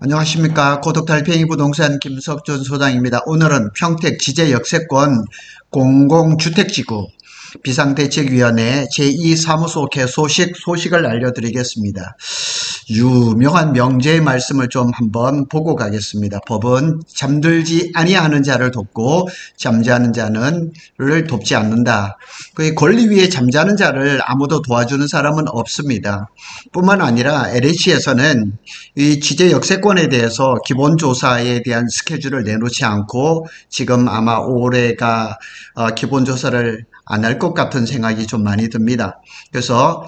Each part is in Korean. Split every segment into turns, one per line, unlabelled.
안녕하십니까. 고독달팽이 부동산 김석준 소장입니다. 오늘은 평택 지제역세권 공공주택지구 비상대책위원회 제2사무소 개소식 소식을 알려드리겠습니다. 유명한 명제의 말씀을 좀 한번 보고 가겠습니다. 법은 잠들지 아니하는 자를 돕고 잠자는 자를 돕지 않는다. 그 권리 위에 잠자는 자를 아무도 도와주는 사람은 없습니다. 뿐만 아니라 LH에서는 이 지제 역세권에 대해서 기본조사에 대한 스케줄을 내놓지 않고 지금 아마 올해가 기본조사를 안 할 것 같은 생각이 좀 많이 듭니다. 그래서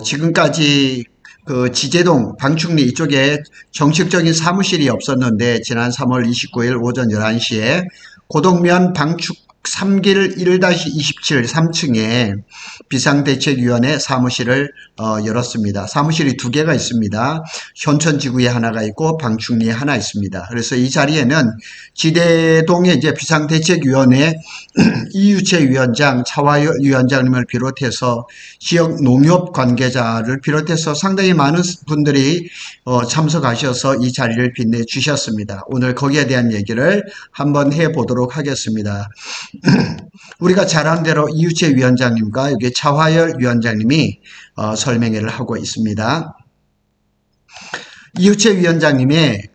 지금까지 그 지제동 방충리 이쪽에 정식적인 사무실이 없었는데 지난 3월 29일 오전 11시에 고덕면 방축 3길 1-27 3층에 비상대책위원회 사무실을 열었습니다. 사무실이 두 개가 있습니다. 현천지구에 하나가 있고 방충리에 하나 있습니다. 그래서 이 자리에는 지대동의 이제 비상대책위원회 이유채 위원장, 차화열 위원장님을 비롯해서 지역 농협 관계자를 비롯해서 상당히 많은 분들이 참석하셔서 이 자리를 빛내주셨습니다. 오늘 거기에 대한 얘기를 한번 해보도록 하겠습니다. 우리가 잘 아는 대로 이유채 위원장님과 여기 차화열 위원장님이 설명회를 하고 있습니다. 이유채 위원장님의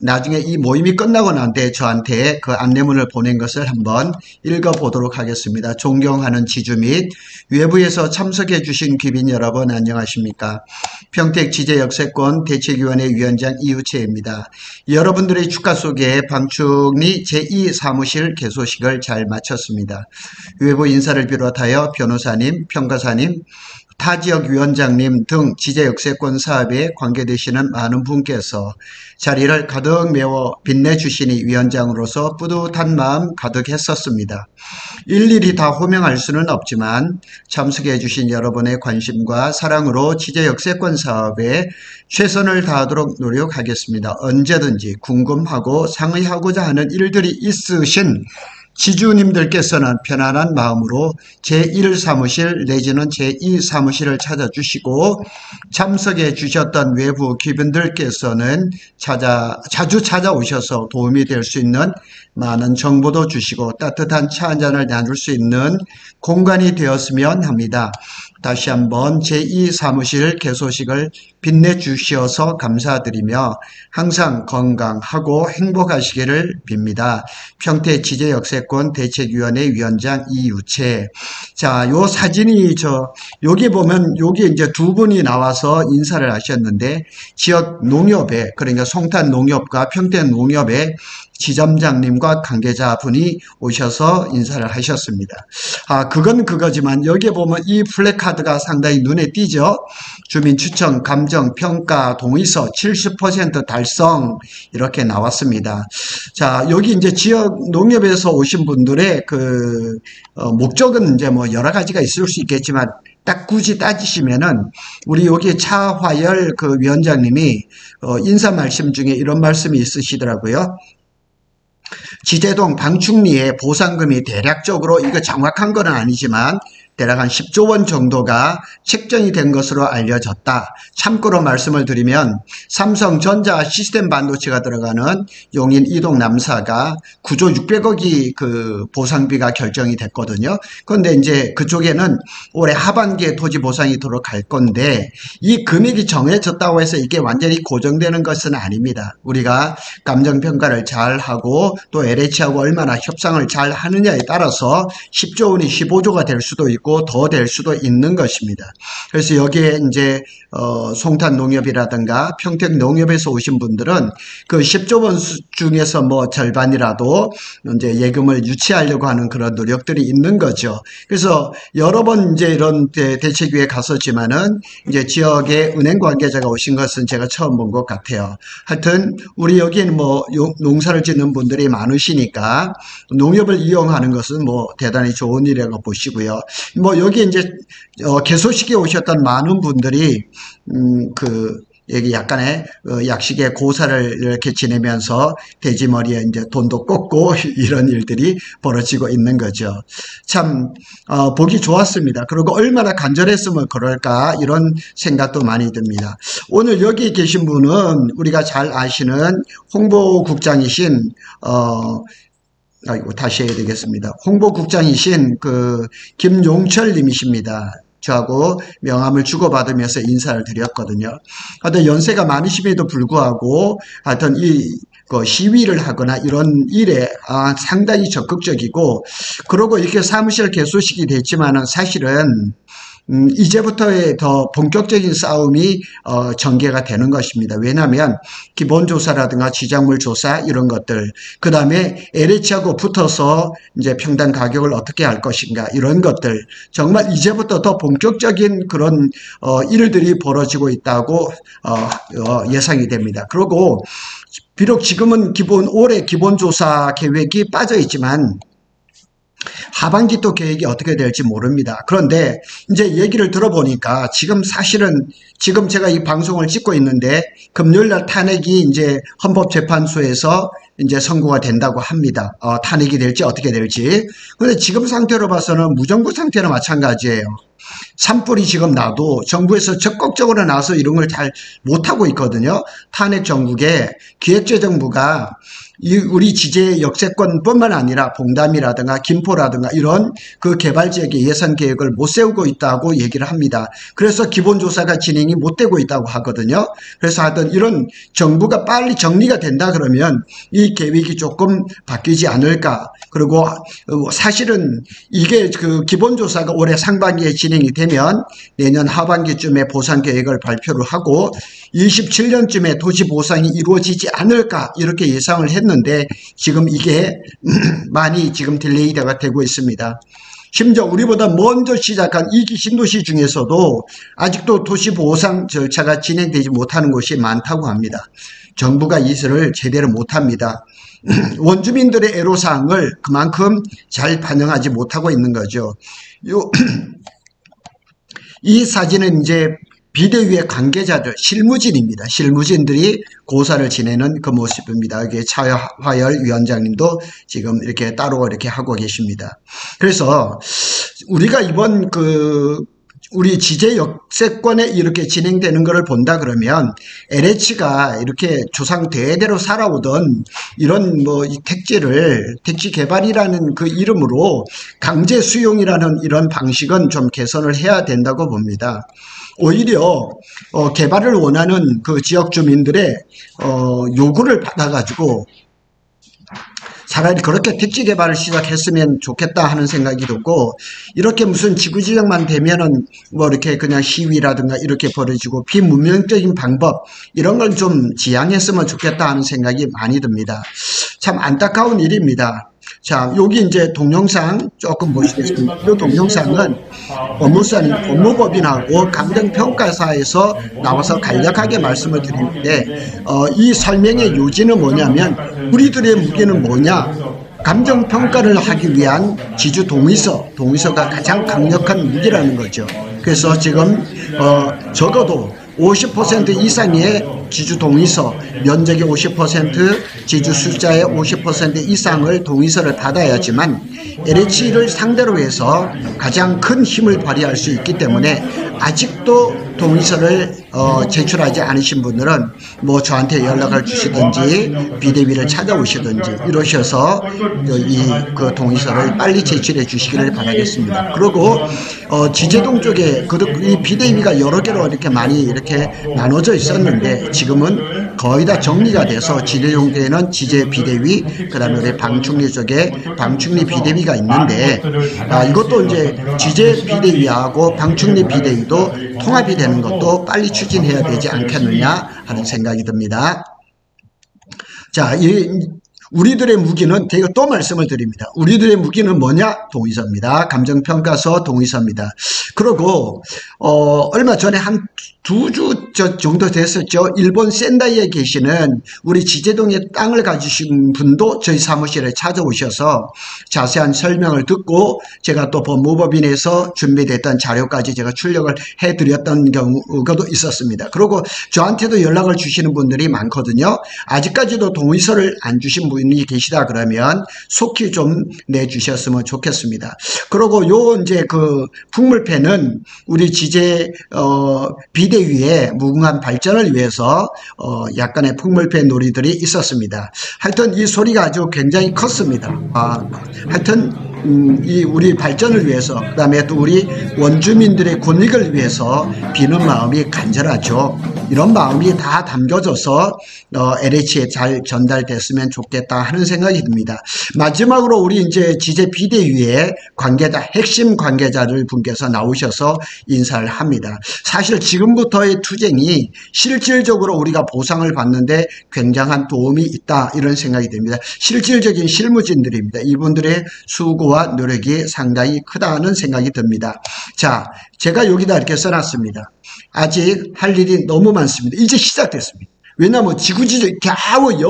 나중에 이 모임이 끝나고 난 뒤에 저한테 그 안내문을 보낸 것을 한번 읽어보도록 하겠습니다. 존경하는 지주 및 외부에서 참석해 주신 귀빈 여러분 안녕하십니까. 평택 지제역세권 대책위원회 위원장 이유채입니다. 여러분들의 축하 속에 방충리 제2사무실 개소식을 잘 마쳤습니다. 외부 인사를 비롯하여 변호사님, 평가사님, 타지역 위원장님 등 지제역세권 사업에 관계되시는 많은 분께서 자리를 가득 메워 빛내주시니 위원장으로서 뿌듯한 마음 가득했었습니다. 일일이 다 호명할 수는 없지만 참석해 주신 여러분의 관심과 사랑으로 지제역세권 사업에 최선을 다하도록 노력하겠습니다. 언제든지 궁금하고 상의하고자 하는 일들이 있으신 지주님들께서는 편안한 마음으로 제1사무실 내지는 제2사무실을 찾아주시고 참석해 주셨던 외부 귀빈들께서는 자주 찾아오셔서 도움이 될 수 있는 많은 정보도 주시고 따뜻한 차 한잔을 나눌 수 있는 공간이 되었으면 합니다. 다시 한번 제2사무실 개소식을 빛내주셔서 감사드리며 항상 건강하고 행복하시기를 빕니다. 평택 지제역세권 대책위원회 위원장 이유채. 자, 요 사진이 여기 보면 여기 이제 두 분이 나와서 인사를 하셨는데 지역 농협에 그러니까 송탄 농협과 평택 농협의 지점장님과 관계자분이 오셔서 인사를 하셨습니다. 그건 그거지만 여기에 보면 이 플래카드가 상당히 눈에 띄죠. 주민추천, 감정, 평가, 동의서 70% 달성 이렇게 나왔습니다. 자, 여기 이제 지역 농협에서 오신 분들의 목적은 이제 뭐 여러 가지가 있을 수 있겠지만 딱 굳이 따지시면은 우리 여기 차화열 위원장님이 인사 말씀 중에 이런 말씀이 있으시더라고요. 지제동 방충리에 보상금이 대략적으로 이거 정확한 건 아니지만 대략 한 10조 원 정도가 책정이 된 것으로 알려졌다. 참고로 말씀을 드리면 삼성전자 시스템 반도체가 들어가는 용인 이동 남사가 9조 600억이 보상비가 결정이 됐거든요. 그런데 이제 그쪽에는 올해 하반기에 토지 보상이 들어갈 건데 이 금액이 정해졌다고 해서 이게 완전히 고정되는 것은 아닙니다. 우리가 감정평가를 잘 하고 또 LH하고 얼마나 협상을 잘 하느냐에 따라서 10조 원이 15조가 될 수도 있고 더 될 수도 있는 것입니다. 그래서 여기에 이제 송탄 농협이라든가 평택 농협에서 오신 분들은 그 10조 원 중에서 뭐 절반이라도 이제 예금을 유치하려고 하는 그런 노력들이 있는 거죠. 그래서 여러 번 이제 이런 대책위에 갔었지만은 이제 지역의 은행 관계자가 오신 것은 제가 처음 본 것 같아요. 하여튼 우리 여기는 뭐 농사를 짓는 분들이 많으시니까 농협을 이용하는 것은 뭐 대단히 좋은 일이라고 보시고요. 뭐 여기 이제 개소식에 오셨던 많은 분들이 여기 약간의 약식의 고사를 이렇게 지내면서 돼지머리에 이제 돈도 꽂고 이런 일들이 벌어지고 있는 거죠. 참 보기 좋았습니다. 그리고 얼마나 간절했으면 그럴까 이런 생각도 많이 듭니다. 오늘 여기 계신 분은 우리가 잘 아시는 홍보국장이신 다시 해야 되겠습니다. 홍보국장이신 김용철 님이십니다. 저하고 명함을 주고받으면서 인사를 드렸거든요. 하여튼 연세가 많으심에도 불구하고 하여튼 시위를 하거나 이런 일에 상당히 적극적이고, 그러고 이렇게 사무실 개소식이 됐지만은 사실은 이제부터의 더 본격적인 싸움이 전개가 되는 것입니다. 왜냐하면 기본조사라든가 지작물 조사 이런 것들, 그 다음에 LH하고 붙어서 이제 평당 가격을 어떻게 할 것인가 이런 것들, 정말 이제부터 더 본격적인 그런 일들이 벌어지고 있다고 예상이 됩니다. 그리고 비록 지금은 올해 기본조사 계획이 빠져 있지만 하반기 또 계획이 어떻게 될지 모릅니다. 그런데 이제 얘기를 들어보니까 사실은 지금 제가 이 방송을 찍고 있는데 금요일날 탄핵이 이제 헌법재판소에서 이제 선고가 된다고 합니다. 탄핵이 될지 어떻게 될지. 그런데 지금 상태로 봐서는 무정부 상태는 마찬가지예요. 산불이 지금 나도 정부에서 적극적으로 나서 이런 걸 잘 못하고 있거든요. 탄핵 정국에 기획재정부가 우리 지제 역세권뿐만 아니라 봉담이라든가 김포라든가 이런 그 개발 지역의 예산 계획을 못 세우고 있다고 얘기를 합니다. 그래서 기본조사가 진행이 못 되고 있다고 하거든요. 그래서 하여튼 이런 정부가 빨리 정리가 된다 그러면 이 계획이 조금 바뀌지 않을까. 그리고 사실은 이게 기본조사가 올해 상반기에 진행이 되면 내년 하반기쯤에 보상 계획을 발표를 하고 27년쯤에 도시 보상이 이루어지지 않을까 이렇게 예상을 했는데 지금 이게 많이 지금 딜레이가 되고 있습니다. 심지어 우리보다 먼저 시작한 2기 신도시 중에서도 아직도 도시 보상 절차가 진행되지 못하는 곳이 많다고 합니다. 정부가 이것을 제대로 못합니다. 원주민들의 애로사항을 그만큼 잘 반영하지 못하고 있는 거죠. 이 사진은 이제 비대위의 관계자들, 실무진입니다. 실무진들이 고사를 지내는 그 모습입니다. 여기 차화열 위원장님도 지금 이렇게 따로 이렇게 하고 계십니다. 그래서 우리가 이번 우리 지제 역세권에 이렇게 진행되는 것을 본다 그러면 LH가 이렇게 조상 대대로 살아오던 이런 이 택지 개발이라는 그 이름으로 강제 수용이라는 이런 방식은 좀 개선을 해야 된다고 봅니다. 오히려 개발을 원하는 그 지역 주민들의 요구를 받아가지고 차라리 그렇게 택지 개발을 시작했으면 좋겠다 하는 생각이 들고, 이렇게 무슨 지구지역만 되면은 이렇게 그냥 시위라든가 이렇게 벌어지고 비문명적인 방법 이런 걸 좀 지양했으면 좋겠다 하는 생각이 많이 듭니다. 참 안타까운 일입니다. 자, 여기 이제 동영상 조금 보시겠습니다. 이 동영상은 법무법인하고 감정평가사에서 나와서 간략하게 말씀을 드리는데, 이 설명의 요지는 뭐냐면 우리들의 무기는 뭐냐? 감정평가를 하기 위한 지주 동의서가 가장 강력한 무기라는 거죠. 그래서 지금 적어도 50% 이상의 지주 동의서, 면적의 50%, 지주 숫자의 50% 이상을 동의서를 받아야지만 LH를 상대로 해서 가장 큰 힘을 발휘할 수 있기 때문에, 아직도 동의서를 제출하지 않으신 분들은 저한테 연락을 주시든지 비대위를 찾아오시든지 이러셔서 그 동의서를 빨리 제출해 주시기를 바라겠습니다. 그리고 지제동 쪽에 이 비대위가 여러 개로 이렇게 많이 이렇게 나눠져 있었는데 지금은 거의 다 정리가 돼서 지제동에는 지제 비대위, 그다음에 우리 방충리 쪽에 방충리 비대위가 있는데, 이것도 이제 지제 비대위하고 방충리 비대위도 통합이 되는 것도 빨리 추진해야 되지 않겠느냐 하는 생각이 듭니다. 자, 우리들의 무기는, 제가 또 말씀을 드립니다. 우리들의 무기는 뭐냐? 동의서입니다. 감정평가서 동의서입니다. 그리고 얼마 전에 두 주 정도 됐었죠. 일본 센다이에 계시는 우리 지제동에 땅을 가지신 분도 저희 사무실에 찾아오셔서 자세한 설명을 듣고 제가 또 법무법인에서 준비됐던 자료까지 제가 출력을 해드렸던 경우도 있었습니다. 그리고 저한테도 연락을 주시는 분들이 많거든요. 아직까지도 동의서를 안 주신 분이 계시다 그러면 속히 좀 내주셨으면 좋겠습니다. 그리고 이제 그 풍물패는 우리 지제 비대위의 무궁한 발전을 위해서 약간의 풍물패 놀이들이 있었습니다. 하여튼 이 소리가 아주 굉장히 컸습니다. 하여튼 이 우리 발전을 위해서, 그 다음에 또 우리 원주민들의 권익을 위해서 비는 마음이 간절하죠. 이런 마음이 다 담겨져서 LH에 잘 전달됐으면 좋겠다 하는 생각이 듭니다. 마지막으로 우리 이제 지제 비대위의 관계자, 핵심 관계자들 분께서 나오셔서 인사를 합니다. 사실 지금부터의 투쟁이 실질적으로 우리가 보상을 받는데 굉장한 도움이 있다, 이런 생각이 듭니다. 실질적인 실무진들입니다. 이분들의 수고와 노력이 상당히 크다는 생각이 듭니다. 자, 제가 여기다 이렇게 써놨습니다. 아직 할 일이 너무 많습니다. 이제 시작됐습니다. 왜냐하면 지구지정, 겨우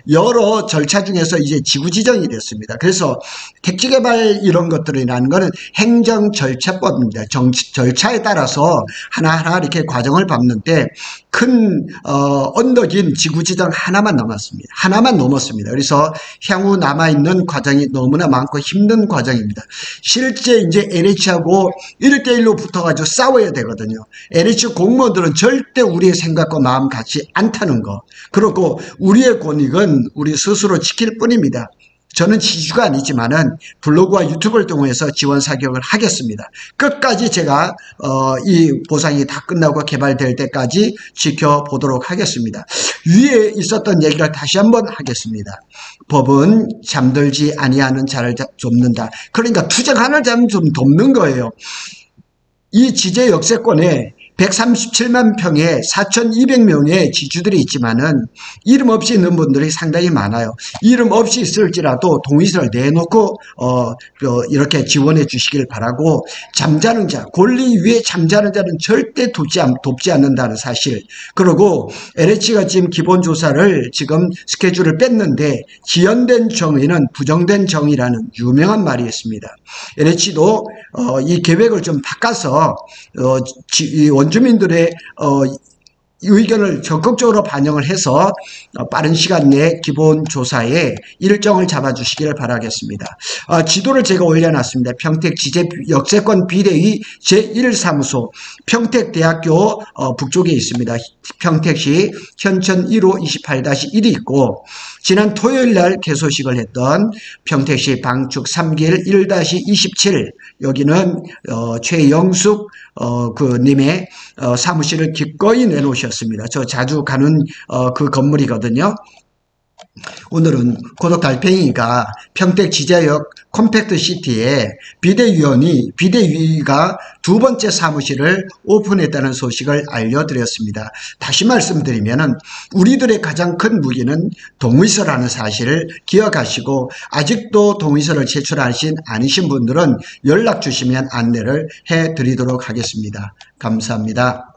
여러 절차 중에서 이제 지구지정이 됐습니다. 그래서 택지개발 이런 것들이라는 것은 행정 절차법입니다. 절차에 따라서 하나하나 이렇게 과정을 밟는데 큰 언덕인 지구지정 하나만 남았습니다. 하나만 넘었습니다. 그래서 향후 남아있는 과정이 너무나 많고 힘든 과정입니다. 실제 이제 LH하고 1대1로 붙어가지고 싸워야 되거든요. LH 공무원들은 절대 우리의 생각과 마음 같지 않다는 거. 그리고 우리의 권익은 우리 스스로 지킬 뿐입니다. 저는 지주가 아니지만은 블로그와 유튜브를 통해서 지원 사격을 하겠습니다. 끝까지 제가 이 보상이 다 끝나고 개발될 때까지 지켜보도록 하겠습니다. 위에 있었던 얘기를 다시 한번 하겠습니다. 법은 잠들지 아니하는 자를 돕는다. 그러니까 투쟁하는 자는 좀 돕는 거예요. 이 지제 역세권에 137만 평에 4,200명의 지주들이 있지만은 이름 없이 있는 분들이 상당히 많아요. 이름 없이 있을지라도 동의서를 내놓고 이렇게 지원해 주시길 바라고, 잠자는 자, 권리 위에 잠자는 자는 절대 돕지 않는다는 사실. 그리고 LH가 지금 기본조사를 지금 스케줄을 뺐는데 지연된 정의는 부정된 정의라는 유명한 말이 있습니다. LH도 이 계획을 좀 바꿔서 원주민들의 의견을 적극적으로 반영을 해서 빠른 시간 내에 기본조사에 일정을 잡아주시기를 바라겠습니다. 지도를 제가 올려놨습니다. 평택 지제 역세권 비대위 제1사무소 평택대학교 북쪽에 있습니다. 평택시 현천 1호 28-1이 있고, 지난 토요일 날 개소식을 했던 평택시 방축 3길 1-27, 여기는 최영숙 님의 사무실을 기꺼이 내놓으셨습니다. 저 자주 가는 그 건물이거든요. 오늘은 고독 달팽이가 평택 지제역 컴팩트 시티에 비대위가 두 번째 사무실을 오픈했다는 소식을 알려드렸습니다. 다시 말씀드리면은 우리들의 가장 큰 무기는 동의서라는 사실을 기억하시고, 아직도 동의서를 제출하신 아니신 분들은 연락 주시면 안내를 해드리도록 하겠습니다. 감사합니다.